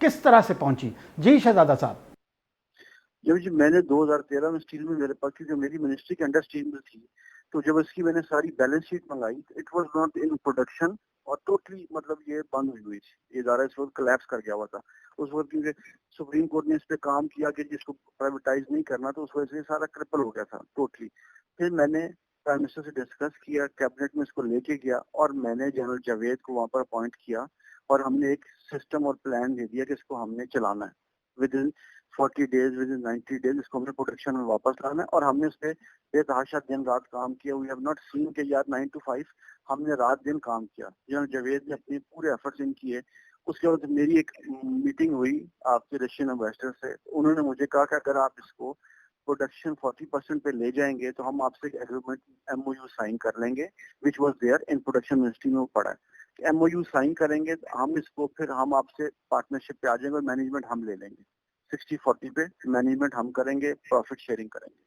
کس طرح سے پہنچی؟ جی شہزادہ صاحب. جب میں نے 2013 میں اسٹیل مل میرے پاس، کیونکہ میری منسٹری کے انڈر اسٹیل مل تھی، تو جب اس کی میں نے ساری بیلنس شیٹ منگائی، it was not in production اور ٹوٹلی مطلب یہ بند ہوئی تھی. یہ ادارہ اس وقت کلیپس کر گیا ہوا تھا اس وقت، کیونکہ سپریم کورٹ نے اس پہ کام کیا کہ جس کو پرائیویٹائز نہیں کرنا، تو اس وجہ سے سارا کرپل ہو گیا تھا ٹوٹلی. پھر میں نے پرائم منسٹر سے ڈسکس کیا، کیبنٹ میں اس کو لے کے گیا، اور میں نے جنرل جاوید کو وہاں پر اپوائنٹ کیا، اور ہم نے ایک سسٹم اور پلان دے دیا کہ اس کو ہم نے چلانا ہے with in 40 days, with in 90 days اس کو ہم نے پروڈکشن میں واپس لانا ہے. اور ہم نے اس پہ بے تحاشا دن رات کام کیا. وی ہیو ناٹ سین کہ یار 9 to 5، ہم نے رات دن کام کیا. جنرل جاوید نے اپنے پورے ایفرٹس ان کیے. اس کے بعد میری ایک میٹنگ ہوئی آپ کے رشین امبیسڈر سے. انہوں نے مجھے کہا کہ اگر آپ اس کو پروڈکشن 40% پہ لے جائیں گے تو ہم آپ سے ایگریمنٹ MOU سائن کر لیں گے، which was there in production ministry میں وہ پڑا ہے. MOU سائن کریں گے تو ہم اس کو پھر ہم آپ سے پارٹنرشپ پہ آ جائیں گے، اور مینجمنٹ ہم لے لیں گے. 60-40 پہ مینجمنٹ ہم کریں گے، پروفٹ شیئرنگ کریں گے.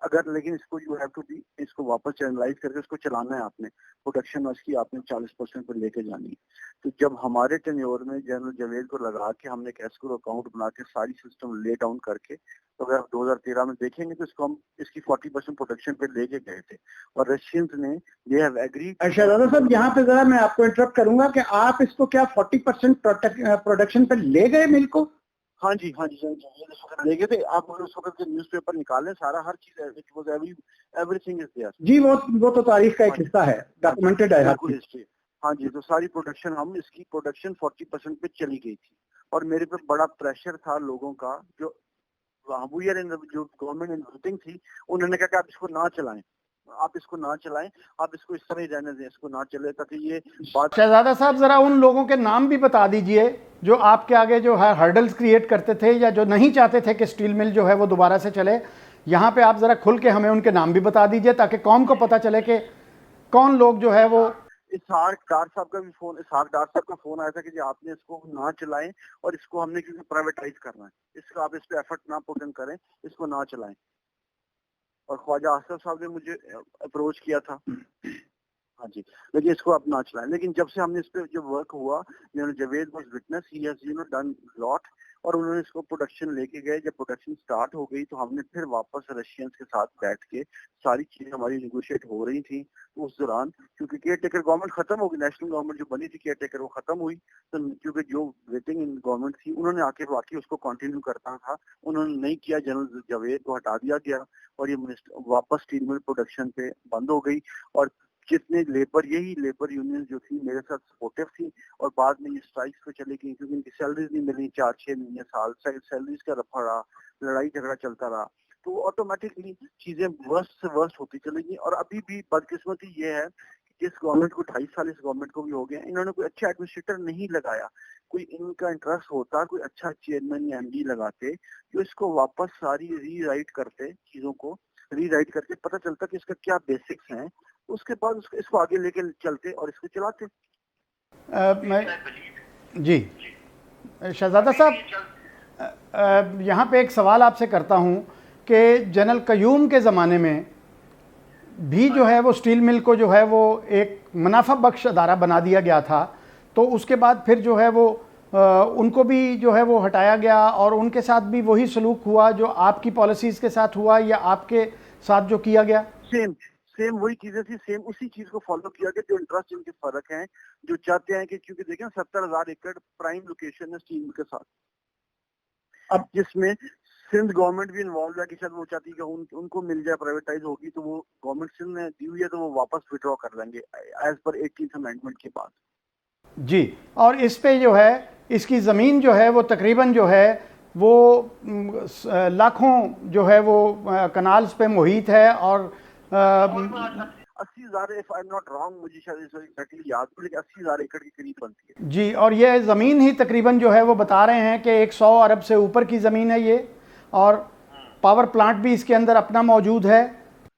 اگر لیکن اس کو یو ہیو ٹو بی، اس کو واپس چینلائز کر کے اس کو چلانا ہے آپ نے، پروڈکشن اس کی آپ نے 40% پر لے کے جانی ہے. تو جب ہمارے ٹینیور میں جنرل جاوید کو لگا کہ ہم نے ایک ایسکرو اکاؤنٹ بنا کے ساری سسٹم لے ڈاؤن کر کے، تو اگر آپ 2013 میں دیکھیں گے تو اس کو ہم اس کی 40% پروڈکشن پہ لے کے گئے تھے، اور رشینز نے دے ہیو ایگری. شہزادہ صاحب یہاں پہ ذرا میں آپ کو انٹرپٹ کروں گا کہ آپ اس کو کیا 40% پروڈکشن پہ لے گئے مل کو؟ ہاں جی لے گئے تھے. آپ اس وقت کے نیوز پیپر نکالیں، سارا ہر چیز ایوری تھنگ از دیئر. جی وہ تو تاریخ کا ایک حصہ ہے، ڈاکومنٹڈ ہے. ہسٹری. ہاں جی، تو ساری پروڈکشن ہم اس کی پروڈکشن 40% پہ چلی گئی تھی. اور میرے پہ بڑا پریشر تھا لوگوں کا، جو جو گورنمنٹ انویٹنگ تھی، انہوں نے کہا کہ آپ اس کو نہ چلائیں، آپ اس کو نہ چلائیں، آپ اس کو اس طرح ہی رہنے دیں، اس کو نہ چلے، تاکہ یہ بات. شہزادہ صاحب ذرا ان لوگوں کے نام بھی بتا دیجئے جو آپ کے آگے جو ہے ہرڈلز کریٹ کرتے تھے، یا جو نہیں چاہتے تھے کہ اسٹیل مل جو ہے وہ دوبارہ سے چلے. یہاں پہ آپ ذرا کھل کے ہمیں ان کے نام بھی بتا دیجئے تاکہ قوم کو پتہ چلے کہ کون لوگ جو ہے وہ. اسحاق ڈار صاحب کا بھی فون، اسحاق ڈار صاحب کا فون آیا تھا کہ جی آپ نے اس کو نہ چلائیں، اور اس کو ہم نے کیونکہ پرائیویٹائز کرنا ہے، اس کا آپ اس پہ ایفرٹ نہ پٹ ان کریں، اس کو نہ چلائیں. اور خواجہ آصف صاحب نے مجھے اپروچ کیا تھا، ہاں جی، لیکن اس کو آپ نہ چلائیں. لیکن جب سے ہم نے اس پہ جو ورک ہوا، Javed was witness, he has done lot, اور انہوں نے اس کو پروڈکشن لے کے گئے. جب پروڈکشن سٹارٹ ہو گئی تو ہم نے پھر واپس رشینز کے ساتھ بیٹھ کے ساری چیزیں ہماری نیگوشیٹ ہو رہی تھیں. اس دوران کیونکہ کیئر ٹیکر گورنمنٹ ختم ہو گئی، نیشنل گورنمنٹ جو بنی تھی کیئر ٹیکر وہ ختم ہوئی، تو کیونکہ جو ویٹنگ ان گورنمنٹ تھی انہوں نے آ کے واقعی اس کو کنٹینیو کرنا تھا، انہوں نے نہیں کیا. جنرل جاوید کو ہٹا دیا گیا، اور یہ واپس اسٹیل مل پروڈکشن پہ بند ہو گئی. اور جتنے یہی لیبر یونین جو تھی میرے ساتھ سپورٹو تھی، اور بعد میں یہ اسٹرائکس پہ چلی گئی کیونکہ ان کی سیلریز نہیں ملی 4-6 مہینے سال، سیلریز کا رفع رہا، لڑائی جھگڑا چلتا رہا. تو آٹومیٹکلی چیزیں ورسٹ سے ورسٹ ہوتی چلے گی. اور ابھی بھی بدقسمتی یہ ہے کہ جس گورنمنٹ کو 2.5 سال اس گورنمنٹ کو بھی ہو گیا، انہوں نے کوئی اچھا ایڈمنسٹریٹر نہیں لگایا. کوئی ان کا انٹرسٹ ہوتا، کوئی اچھا چیئرمین یا MD لگاتے جو اس کو واپس ساری ری رائٹ کرتے، چیزوں کو ری رائٹ کر کے پتہ چلتا کہ اس کا کیا بیسکس ہیں، اس کے بعد اس کو آگے لے کے چلتے اور اس کو چلاتے. جی شہزادہ صاحب یہاں پہ ایک سوال آپ سے کرتا ہوں کہ جنرل قیوم کے زمانے میں بھی جو ہے وہ اسٹیل مل کو جو ہے وہ ایک منافع بخش ادارہ بنا دیا گیا تھا، تو اس کے بعد پھر جو ہے وہ ان کو بھی جو ہے وہ ہٹایا گیا، اور ان کے ساتھ بھی وہی سلوک ہوا جو آپ کی پالیسیز کے ساتھ ہوا یا آپ کے ساتھ جو کیا گیا؟ سیم وہی چیزیں تھی، سیم اسی چیز کو فالو کیا گیا. جو انٹرسٹ ان کے فرق ہیں، جو چاہتے ہیں کہ کیونکہ دیکھیں 70,000 ایکڑ پرائم لوکیشن ہے اسٹیل مل کے ساتھ، اب جس میں سندھ گورنمنٹ بھی انوالو ہے کہ شاید وہ چاہتی ہے کہ ان کو مل جائے، پرائیویٹائز ہوگی تو وہ گورنمنٹ سندھ نے دی ہوئی ہے تو وہ واپس وڈرا کر لیں گے ایز پر 18th امینڈمنٹ کے بعد. جی، اور اس پہ جو ہے اس کی زمین جو ہے وہ تقریباً جو ہے وہ لاکھوں جو ہے وہ کنالز پہ محیط ہے، اور 80,000 if I'm not wrong، مجھے شاید ایگزیکٹلی یاد نہیں، لیکن 80,000 ایکڑ کے قریب بنتی ہے. جی، اور یہ زمین ہی تقریباً جو ہے وہ بتا رہے ہیں کہ 100 ارب سے اوپر کی زمین ہے یہ، اور پاور پلانٹ بھی اس کے اندر اپنا موجود ہے.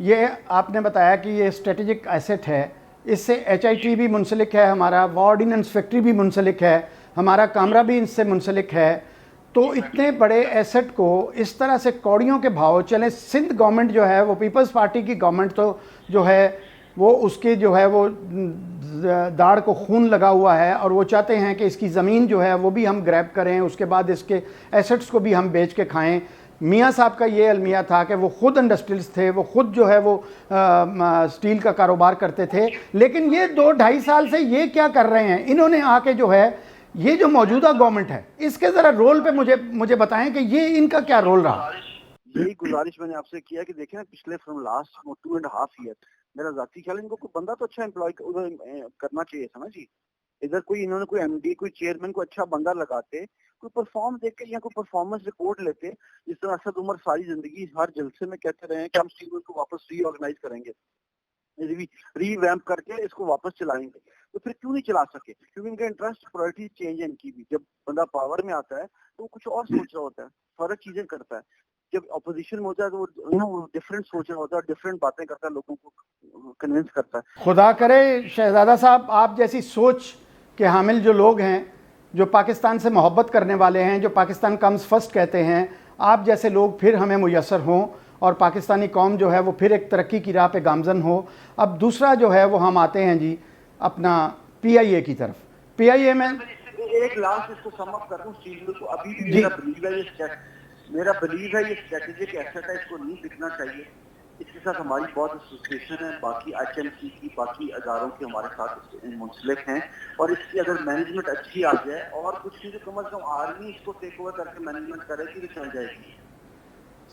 یہ آپ نے بتایا کہ یہ اسٹریٹجک ایسٹ ہے, اس سے HIT بھی منسلک ہے, ہمارا وار آرڈیننس فیکٹری بھی منسلک ہے, ہمارا کامرہ بھی اس سے منسلک ہے. تو اتنے بڑے ایسٹ کو اس طرح سے کوڑیوں کے بھاؤ چلیں. سندھ گورنمنٹ جو ہے وہ پیپلز پارٹی کی گورنمنٹ تو جو ہے وہ اس کے جو ہے وہ داڑھ کو خون لگا ہوا ہے, اور وہ چاہتے ہیں کہ اس کی زمین جو ہے وہ بھی ہم گریب کریں, اس کے بعد اس کے ایسٹس کو بھی ہم بیچ کے کھائیں. میاں صاحب کا یہ المیہ تھا کہ وہ خود انڈسٹریلسٹ تھے, وہ خود جو ہے وہ سٹیل کا کاروبار کرتے تھے. لیکن یہ 2-2.5 سال سے یہ کیا کر رہے ہیں, انہوں نے آ کے جو ہے یہ جو موجودہ گورنمنٹ ہے اس کے ذرا رول پہ مجھے بتائیں کہ یہ ان کا کیا رول رہا. یہی گزارش میں نے آپ سے کیا کہ دیکھیں نا پچھلے فرام لاسٹ 2.5 ایئر میرا ذاتی خیال ہے ان کو کوئی بندہ تو اچھا امپلائی کرنا چاہیے تھا نا جی. ادھر کوئی انہوں نے کوئی MD کوئی چیئرمین کو اچھا بندہ لگاتے, کوئی پرفارم دیکھ کے یا کوئی پرفارمنس رپورٹ لیتے. جس طرح اسد عمر ساری زندگی ہر جلسے میں کہتے رہے ہیں کہ ہم اسٹیل کو واپس ری آرگنائز کریں گے, ری ویمپ کر کے اس کو واپس چلائیں گے. تو پھر کیوں نہیں چلا سکے؟ کیونکہ ان کا انٹرسٹ پرائرٹی چینج ہے ان کی بھی. جب بندہ پاور میں آتا ہے تو وہ کچھ اور سوچ رہا ہوتا ہے, فرق چیزیں کرتا ہے. جب اپوزیشن میں ہوتا ہے تو وہ ڈفرینٹ سوچ رہا ہوتا ہے, ڈفرینٹ باتیں کرتا ہے, لوگوں کو کنونس کرتا ہے. خدا کرے شہزادہ صاحب آپ جیسی سوچ کے حامل جو لوگ ہیں, جو پاکستان سے محبت کرنے والے ہیں, جو پاکستان کمز فرسٹ کہتے ہیں, آپ جیسے لوگ پھر ہمیں میسر ہوں اور پاکستانی قوم جو ہے وہ پھر ایک ترقی کی راہ پہ گامزن ہو. اب دوسرا جو ہے وہ ہم آتے ہیں جی اپنا PIA کی طرف. PIA میں ایک لاسٹ اس کو سم اپ کر دوں اسٹیل کو, ابھی بھی میرا بلیو ہے یہ اسٹریٹجک ایسٹ ہے, اس کو نہیں بکنا چاہیے. اس کے ساتھ ہماری بہت ایسوسیشن ہے, باقی HMC کی باقی اداروں کے ہمارے ساتھ منسلک ہیں, اور اس کی اگر مینجمنٹ اچھی آ جائے اور کچھ نہیں تو کم از کم آرمی اس کو ٹیک اوور کر کے مینجمنٹ کرے گی تو چل جائے گی.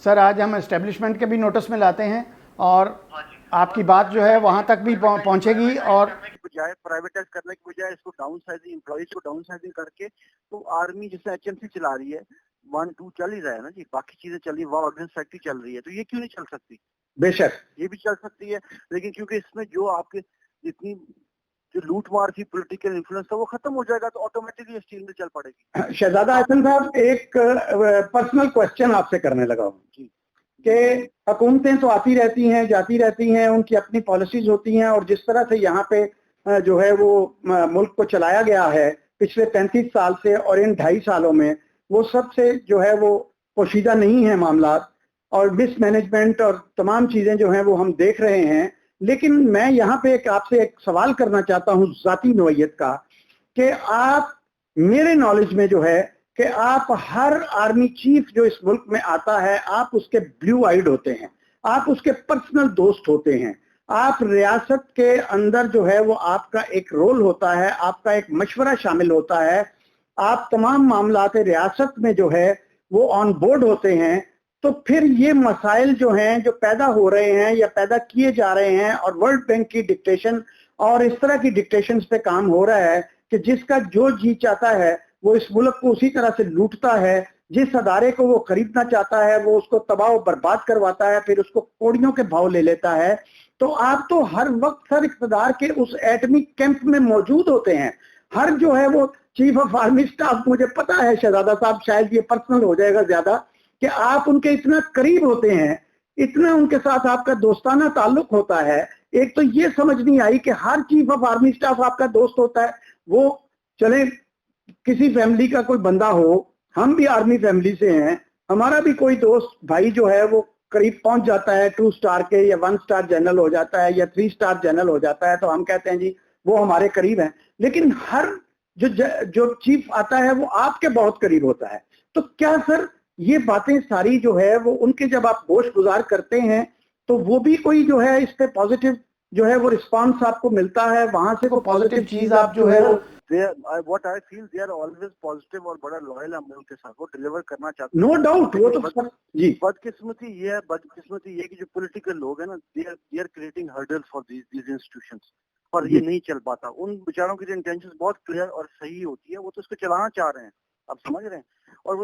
سر آج ہم اسٹیبلشمنٹ کے بھی نوٹس میں لاتے ہیں اور آپ کی بات جو ہے وہاں تک بھی پہنچے گی. اور بجائے پرائیویٹائز کرنے کی بجائے اس کو ڈاؤن سائزنگ, امپلائیز کو ڈاؤن سائزنگ کر کے, تو آرمی جیسے HMC چلا رہی ہے 1-2 چل ہی رہا ہے نا جی, باقی چیزیں چل رہی, وار آرڈیننس فیکٹری چل رہی ہے, تو یہ کیوں نہیں چل سکتی؟ بے شک یہ بھی چل سکتی ہے. لیکن کیونکہ اس میں جو آپ کے جتنی جو لوٹ مار تھی, پولیٹیکل انفلوئنس تھا, وہ ختم ہو جائے گا تو آٹومیٹکلی اسٹیل میں چل پڑے گی. شہزادہ احسن صاحب ایک پرسنل کوشچن آپ سے کرنے لگا ہوں جی کہ حکومتیں تو آتی رہتی ہیں جاتی رہتی ہیں, ان کی اپنی پالیسیز ہوتی ہیں, اور جس طرح سے یہاں پہ جو ہے وہ ملک کو چلایا گیا ہے پچھلے 35 سال سے اور ان 2.5 سالوں میں, وہ سب سے جو ہے وہ پوشیدہ نہیں ہیں معاملات, اور مس مینجمنٹ اور تمام چیزیں جو ہیں وہ ہم دیکھ رہے ہیں. لیکن میں یہاں پہ آپ سے ایک سوال کرنا چاہتا ہوں ذاتی نوعیت کا, کہ آپ میرے نالج میں جو ہے کہ آپ ہر آرمی چیف جو اس ملک میں آتا ہے آپ اس کے بلیو آئیڈ ہوتے ہیں, آپ اس کے پرسنل دوست ہوتے ہیں, آپ ریاست کے اندر جو ہے وہ آپ کا ایک رول ہوتا ہے, آپ کا ایک مشورہ شامل ہوتا ہے, آپ تمام معاملات ریاست میں جو ہے وہ آن بورڈ ہوتے ہیں. تو پھر یہ مسائل جو ہیں جو پیدا ہو رہے ہیں یا پیدا کیے جا رہے ہیں, اور ورلڈ بینک کی ڈکٹیشن اور اس طرح کی ڈکٹیشنز پہ کام ہو رہا ہے کہ جس کا جو جی چاہتا ہے وہ اس ملک کو اسی طرح سے لوٹتا ہے, جس ادارے کو وہ خریدنا چاہتا ہے وہ اس کو تباہ و برباد کرواتا ہے, پھر اس کو کوڑیوں کے بھاؤ لے لیتا ہے. تو آپ تو ہر وقت سر اقتدار کے اس ایٹمی کیمپ میں موجود ہوتے ہیں. ہر جو ہے وہ چیف آف آرمی اسٹاف, مجھے پتا ہے شہزادہ صاحب شاید یہ پرسنل ہو جائے گا زیادہ, کہ آپ ان کے اتنا قریب ہوتے ہیں, اتنا ان کے ساتھ آپ کا دوستانہ تعلق ہوتا ہے. ایک تو یہ سمجھ نہیں آئی کہ ہر چیف آف آرمی اسٹاف آپ کا دوست ہوتا ہے. وہ چلے کسی فیملی کا کوئی بندہ ہو, ہم بھی آرمی فیملی سے ہیں, ہمارا بھی کوئی دوست بھائی جو ہے وہ قریب پہنچ جاتا ہے 2 سٹار کے, یا 1 سٹار جنرل ہو جاتا ہے, یا 3 سٹار جنرل ہو جاتا ہے, تو ہم کہتے ہیں جی وہ ہمارے قریب ہیں. لیکن ہر جو چیف آتا ہے وہ آپ کے بہت قریب ہوتا ہے. تو کیا سر یہ باتیں ساری جو ہے وہ ان کے جب آپ گوش گزار کرتے ہیں تو وہ بھی کوئی جو ہے اس پہ پازیٹیو جو ہے وہ رسپانس آپ کو ملتا ہے, وہاں سے کوئی پازیٹیو چیز آپ جو ہے what I feel they are always positive اور بڑا لوئل ہے ملک کے ساتھ, وہ ڈیلیور کرنا چاہتے ہیں. نو ڈاؤٹ وہ تو جی. بدقسمتی یہ ہے کہ جو پولیٹیکل لوگ ہیں نا they are creating hurdles for these institutions, اور یہ نہیں چل پاتا. ان بیچاروں کی جو انٹینشن بہت کلیئر اور صحیح ہوتی ہے, وہ تو اس کو چلانا چاہ رہے ہیں, آپ سمجھ رہے ہیں. اور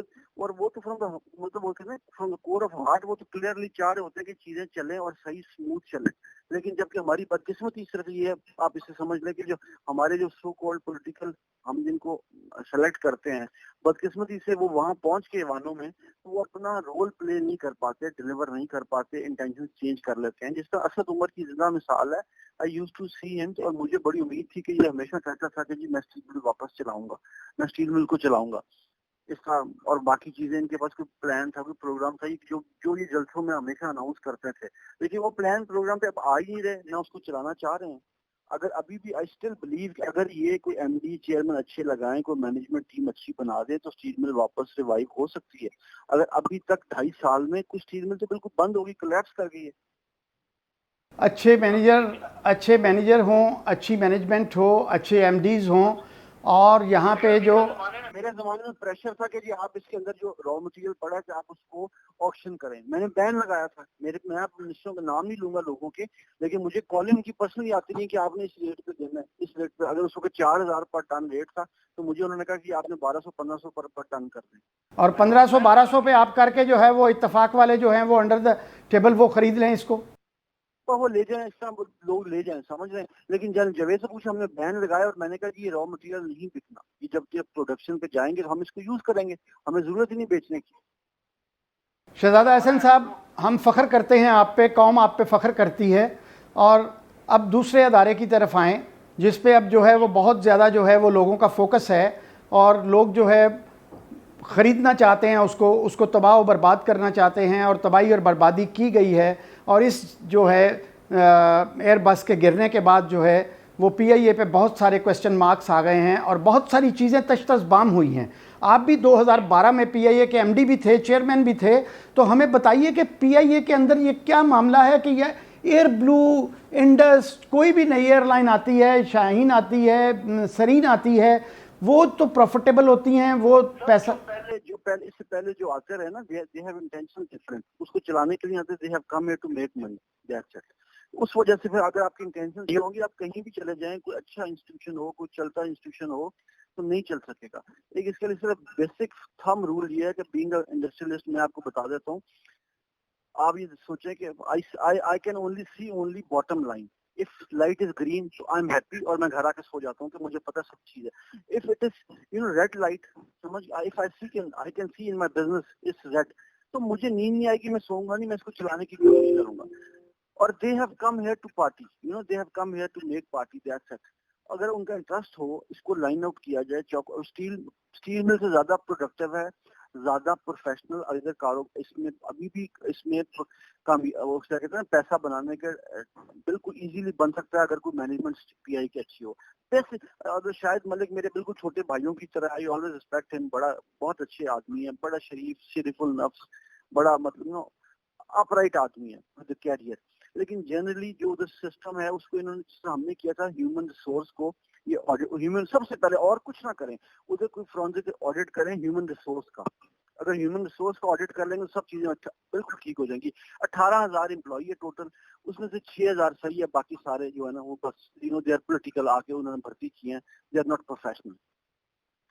وہ تو مطلب وہ کہتے ہیں from the core of heart وہ تو کلیئرلی چاہ رہے ہوتے ہیں کہ چیزیں چلیں اور صحیح اسموتھ چلیں. لیکن جبکہ ہماری بدقسمتی صرف یہ ہے, آپ اسے سمجھ لیں کہ جو ہمارے جو سو کالڈ پولیٹیکل ہم جن کو سلیکٹ کرتے ہیں, بدقسمتی سے وہ وہاں پہنچ کے ایوانوں میں تو وہ اپنا رول پلے نہیں کر پاتے, ڈلیور نہیں کر پاتے, انٹینشن چینج کر لیتے ہیں. جس طرح اسد عمر کی زندہ مثال ہے. آئی یوز ٹو سی ہم, اور مجھے بڑی امید تھی کہ یہ ہمیشہ کہتا تھا کہ جی میں اسٹیل مل واپس چلاؤں گا, میں اسٹیل مل کو چلاؤں گا. اس کا اور باقی چیزیں ان کے پاس کوئی پلان تھا, کوئی پروگرام تھا جو یہ جلسوں میں ہمیشہ اناؤنس کرتے تھے. لیکن وہ پلان پروگرام پہ اب آ ہی نہیں رہے, نہ اس کو چلانا چاہ رہے ہیں. اگر ابھی بھی آئی اسٹل بلیو کہ اگر یہ کوئی ایم ڈی چیئرمین اچھے لگائیں, کوئی مینجمنٹ ٹیم اچھی بنا دے تو اسٹیل مل واپس ریوائیو ہو سکتی ہے. اگر ابھی تک 2.5 سال میں کچھ اسٹیل مل تو بالکل بند ہوگی, کولیپس کر گئی ہے. اچھے مینیجر ہوں, اچھی مینجمنٹ ہو, اچھے ایم ڈیز ہوں, اور یہاں پہ جو میرے زمانے میں پریشر تھا کہ جی آپ اس کے اندر جو را مٹیریل پڑا ہے کہ آپ اس کو آکشن کریں. میں نے بین لگایا تھا, میں آپ منسٹروں کا نام نہیں لوں گا لوگوں کے, لیکن مجھے کالنگ کی پرسنلی آتی نہیں کہ آپ نے اس ریٹ پہ دینا ہے, اس ریٹ پہ. اگر اس وقت 4,000 پر ٹن ریٹ تھا تو مجھے انہوں نے کہا کہ آپ نے 1,200-1,500 پر ٹن کر دیں, اور 1,500-1,200 پہ آپ کر کے جو ہے وہ اتفاق والے جو ہیں وہ انڈر دا ٹیبل وہ خرید لیں اس کو, تو وہ لے جائیں. اس طرح لوگ لے جائیں, سمجھ رہے ہیں. لیکن جب جوید سے پوچھا, ہم نے بین لگایا اور میں نے کہا کہ یہ را مٹیریل نہیں بکنا, یہ جب پروڈکشن پہ جائیں گے تو ہم اس کو یوز کریں گے, ہمیں ضرورت ہی نہیں بیچنے کی. شہزادہ احسن صاحب ہم فخر کرتے ہیں آپ پہ, قوم آپ پہ فخر کرتی ہے. اور اب دوسرے ادارے کی طرف آئیں جس پہ اب جو ہے وہ بہت زیادہ جو ہے وہ لوگوں کا فوکس ہے, اور لوگ جو ہے خریدنا چاہتے ہیں اس کو تباہ و برباد کرنا چاہتے ہیں, اور تباہی اور بربادی کی گئی ہے. اور اس جو ہے ایئر بس کے گرنے کے بعد جو ہے وہ پی آئی اے پہ بہت سارے کویسچن مارکس آ گئے ہیں, اور بہت ساری چیزیں تشتش بام ہوئی ہیں. آپ بھی 2012 میں پی آئی اے کے ایم ڈی بھی تھے, چیئرمین بھی تھے, تو ہمیں بتائیے کہ پی آئی اے کے اندر یہ کیا معاملہ ہے کہ یہ ایئر بلو, انڈس, کوئی بھی نئی ایئر لائن آتی ہے, شاہین آتی ہے, سرین آتی ہے, وہ تو پروفیٹیبل ہوتی ہیں, وہ پیسہ اس سے پہلے جو آتے رہے نا, they have intention different. اس کو چلانے کے لیے آتے, they have come here to make money. That's it. اس وجہ سے پھر اگر آپ کی انٹینشن یہ ہوگی, آپ کہیں بھی چلے جائیں, کوئی اچھا انسٹیٹیوشن ہو, کوئی چلتا انسٹیٹیوشن ہو, تو نہیں چل سکے گا. ایک اس کے لیے صرف بیسک تھم رول یہ ہے کہ بینگ انڈسٹریلسٹ میں آپ کو بتا دیتا ہوں, آپ یہ سوچیں کہ I can only see only bottom line. If light is green, so I'm happy, اور میں گھر آ کے سو جاتا ہوں کہ مجھے پتہ سب چیز ہے. If it is red light, سمجھ, if I can see in my business it's red, تو مجھے نیند نہیں آئے گی, میں سوؤں گا نہیں, میں اس کو چلانے کی کوشش کروں گا. اور they have come here to party, they have come here to make party. That's it. اگر ان کا انٹرسٹ ہو, اس کو لائن آؤٹ کیا جائے. اسٹیل مل سے زیادہ پروڈکٹیو ہے, زیادہ پروفیشنل. اگر کاروبار اس میں ابھی بھی اس میں وہ کیا کہتے ہیں پیسہ بنانے کے بالکل ایزیلی بن سکتا ہے اگر کوئی مینجمنٹ پی آئی کی اچھی ہو. اگر شاہد ملک میرے بالکل چھوٹے بھائیوں کی طرح, آئی آلویز ریسپیکٹ ہم, بہت اچھے آدمی ہیں, بڑا شریف النفس, بڑا مطلب اپ رائٹ آدمی ہے ود کیریئر. لیکن جنرلی جو ادھر سسٹم ہے اس کو انہوں نے, ہم نے کیا تھا ہیومن ریسورس کو, یہ ہیومن سب سے پہلے اور کچھ نہ کریں, ادھر کوئی فرانزک آڈٹ کریں ہیومن ریسورس کا. اگر ہیومن ریسورس کا آڈٹ کر لیں گے سب چیزیں بالکل ٹھیک ہو جائیں گی. 18,000 امپلائی ہے ٹوٹل, اس میں سے 6,000 صحیح ہے, باقی سارے جو ہے نا وہ بس دے آر پولیٹیکل, آ کے انہوں نے بھرتی کی ہیں, دے آر ناٹ پروفیشنل.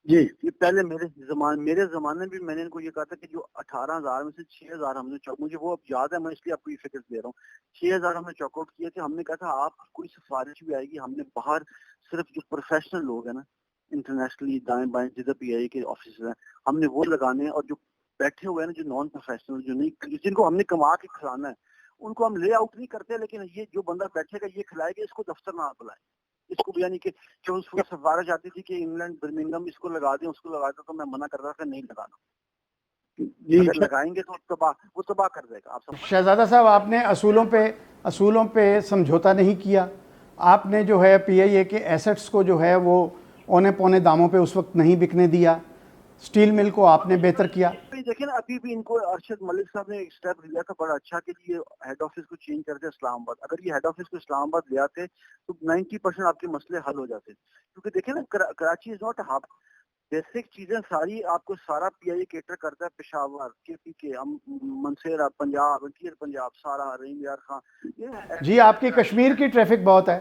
جی یہ پہلے میرے زمانے بھی میں نے ان کو یہ کہا تھا کہ جو 18,000 میں سے 6,000 ہم نے, مجھے وہ اب یاد ہے, میں اس لیے آپ کو یہ فکر دے رہا ہوں, 6,000 ہم نے چاک آؤٹ کیے تھے. ہم نے کہا تھا آپ کوئی سفارش بھی آئے گی, ہم نے باہر صرف جو پروفیشنل لوگ ہیں نا انٹرنیشنلی دائیں بائیں جدھر پی آئی کے آفیسز ہیں, ہم نے وہ لگانے ہیں. اور جو بیٹھے ہوئے ہیں نا, جو نان پروفیشنل, جو نہیں, جن کو ہم نے کما کے کھلانا ہے, ان کو ہم لے آؤٹ نہیں کرتے. لیکن یہ جو بندہ بیٹھے گا یہ کھلائے گا, اس کو دفتر نہ بلائیں, اس کو یعنی کہ جو اس وقت سفارش آتی تھی کہ انگلینڈ برمنگھم اس کو لگا دیں, اس کو لگا دیں, تو میں منع کرتا تھا نہیں لگانا. اگر لگائیں گے تو وہ تباہ کر دے گا. آپ شہزادہ صاحب آپ نے اصولوں پہ سمجھوتا نہیں کیا. آپ نے جو ہے پی آئی اے کے ایسٹس کو جو ہے وہ اونے پونے داموں پہ اس وقت نہیں بکنے دیا. اسٹیل مل کو آپ نے بہتر کیا. دیکھیں نا, ابھی بھی ان کو ارشد ملک صاحب نے ایک اسٹیپ لیا تھا بڑا اچھا کہ یہ ہیڈ آفس کو چینج کرتے اسلام آباد. اگر یہ ہیڈ آفس کو اسلام آباد لے آتے تو 90% آپ کے مسئلے حل ہو جاتے. کیونکہ دیکھیں نا, Karachi is not a hub. Basic چیزیں ساری آپ کو سارا پی آئی کیٹر کرتا ہے. پشاور, کے پی کے, منصیرہ, پنجاب, انٹیریئر پنجاب, سارا, رحیم یار خان. جی آپ کی کشمیر کی ٹریفک بہت ہے.